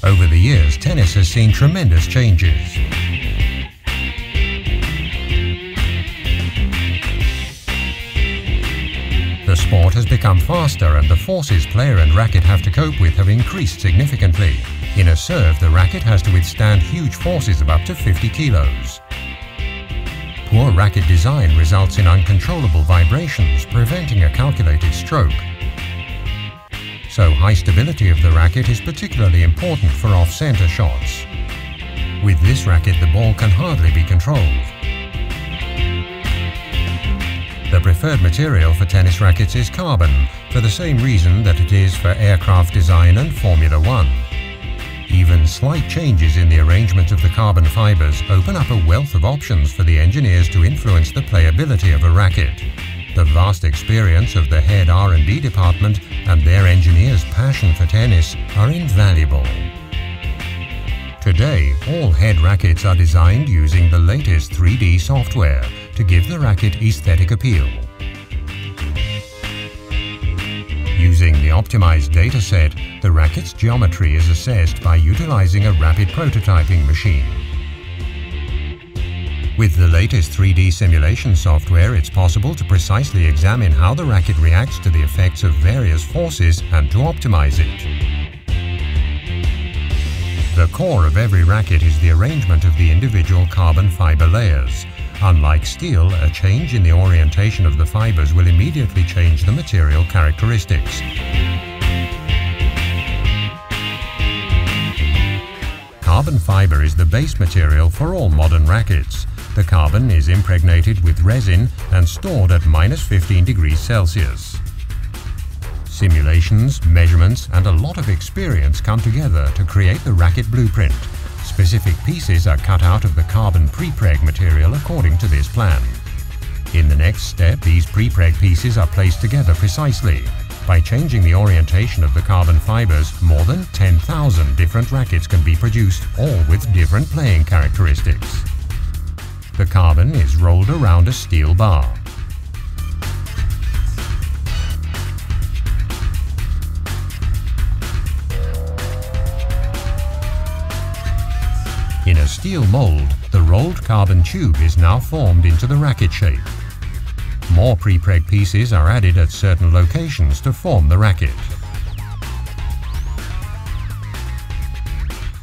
Over the years, tennis has seen tremendous changes. The sport has become faster and the forces player and racket have to cope with have increased significantly. In a serve, the racket has to withstand huge forces of up to 50 kilos. Poor racket design results in uncontrollable vibrations, preventing a calculated stroke. So high stability of the racket is particularly important for off-center shots. With this racket, the ball can hardly be controlled. The preferred material for tennis rackets is carbon, for the same reason that it is for aircraft design and Formula One. Even slight changes in the arrangement of the carbon fibers open up a wealth of options for the engineers to influence the playability of a racket. The vast experience of the head R&D department and their engineers' passion for tennis are invaluable. Today, all head rackets are designed using the latest 3D software to give the racket aesthetic appeal. Using the optimized data set, the racket's geometry is assessed by utilizing a rapid prototyping machine. With the latest 3D simulation software, it's possible to precisely examine how the racket reacts to the effects of various forces and to optimize it. The core of every racket is the arrangement of the individual carbon fiber layers. Unlike steel, a change in the orientation of the fibers will immediately change the material characteristics. Carbon fiber is the base material for all modern rackets. The carbon is impregnated with resin and stored at -15 degrees Celsius. Simulations, measurements, and a lot of experience come together to create the racket blueprint. Specific pieces are cut out of the carbon prepreg material according to this plan. In the next step, these prepreg pieces are placed together precisely. By changing the orientation of the carbon fibers, more than 10,000 different rackets can be produced, all with different playing characteristics. The carbon is rolled around a steel bar. In a steel mold, the rolled carbon tube is now formed into the racket shape. More prepreg pieces are added at certain locations to form the racket.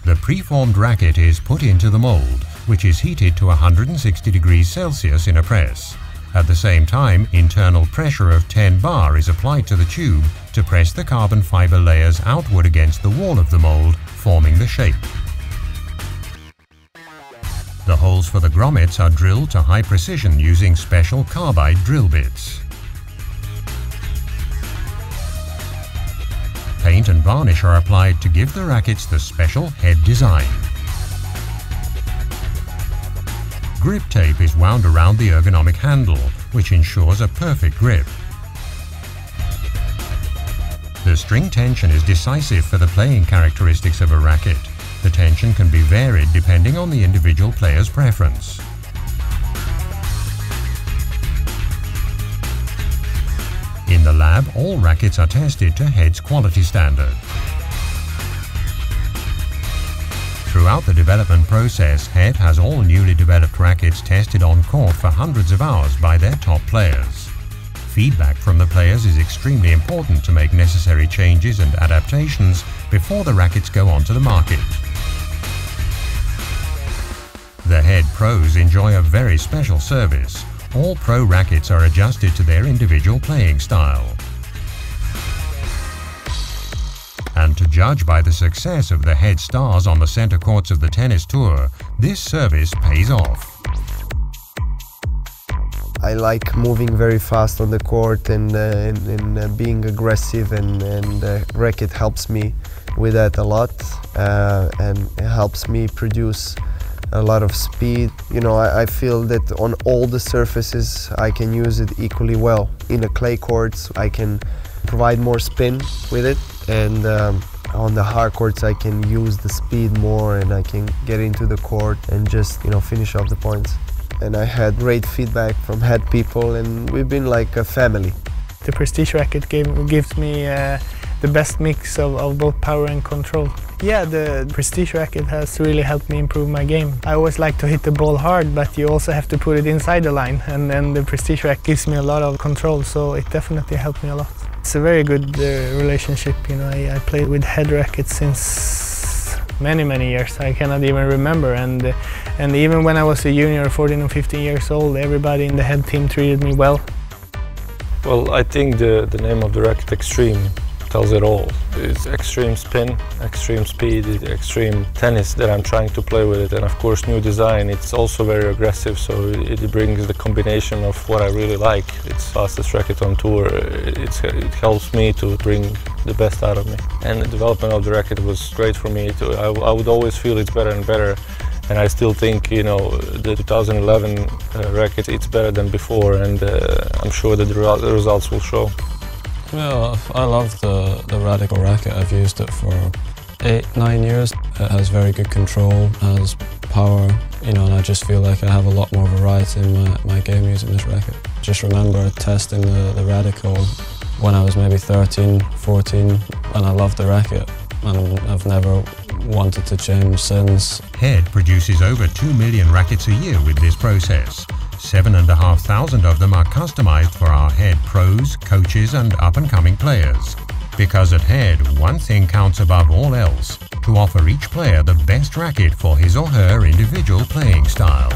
The preformed racket is put into the mold, which is heated to 160 degrees Celsius in a press. At the same time, internal pressure of 10 bar is applied to the tube to press the carbon fiber layers outward against the wall of the mold, forming the shape. The holes for the grommets are drilled to high precision using special carbide drill bits. Paint and varnish are applied to give the rackets the special head design. Grip tape is wound around the ergonomic handle, which ensures a perfect grip. The string tension is decisive for the playing characteristics of a racket. The tension can be varied depending on the individual player's preference. In the lab, all rackets are tested to head's quality standard. Throughout the development process, Head has all newly developed rackets tested on court for hundreds of hours by their top players. Feedback from the players is extremely important to make necessary changes and adaptations before the rackets go onto the market. The Head Pros enjoy a very special service. All pro rackets are adjusted to their individual playing style. And to judge by the success of the Head stars on the center courts of the tennis tour, this service pays off. I like moving very fast on the court and being aggressive, and the racket helps me with that a lot, and it helps me produce a lot of speed. You know, I feel that on all the surfaces I can use it equally well. In the clay courts I can provide more spin with it, and on the hard courts I can use the speed more, and I can get into the court and just, you know, finish off the points. And I had great feedback from Head people, and we've been like a family. The Prestige racket gives me the best mix of both power and control. Yeah, the Prestige racket has really helped me improve my game. I always like to hit the ball hard, but you also have to put it inside the line, and then the Prestige racket gives me a lot of control, so it definitely helped me a lot. It's a very good relationship, you know. I played with head rackets since many years. I cannot even remember, and even when I was a junior, 14 or 15 years old, everybody in the head team treated me well. Well, I think the name of the racket, Extreme, tells it all. It's extreme spin, extreme speed, extreme tennis that I'm trying to play with it, and of course new design. It's also very aggressive, so it brings the combination of what I really like. It's fastest racket on tour. It helps me to bring the best out of me. And the development of the racket was great for me too. I would always feel it's better and better. And I still think, you know, the 2011 racket, it's better than before, and I'm sure that the results will show. Well, I love the Radical racket. I've used it for 8-9 years. It has very good control, has power, you know, and I just feel like I have a lot more variety in my game using this racket. Just remember testing the Radical when I was maybe 13, 14, and I loved the racket, and I've never wanted to change since. Head produces over 2 million rackets a year with this process. 7,500 of them are customized for our Head pros, coaches and up-and-coming players. Because at Head, one thing counts above all else: to offer each player the best racket for his or her individual playing style.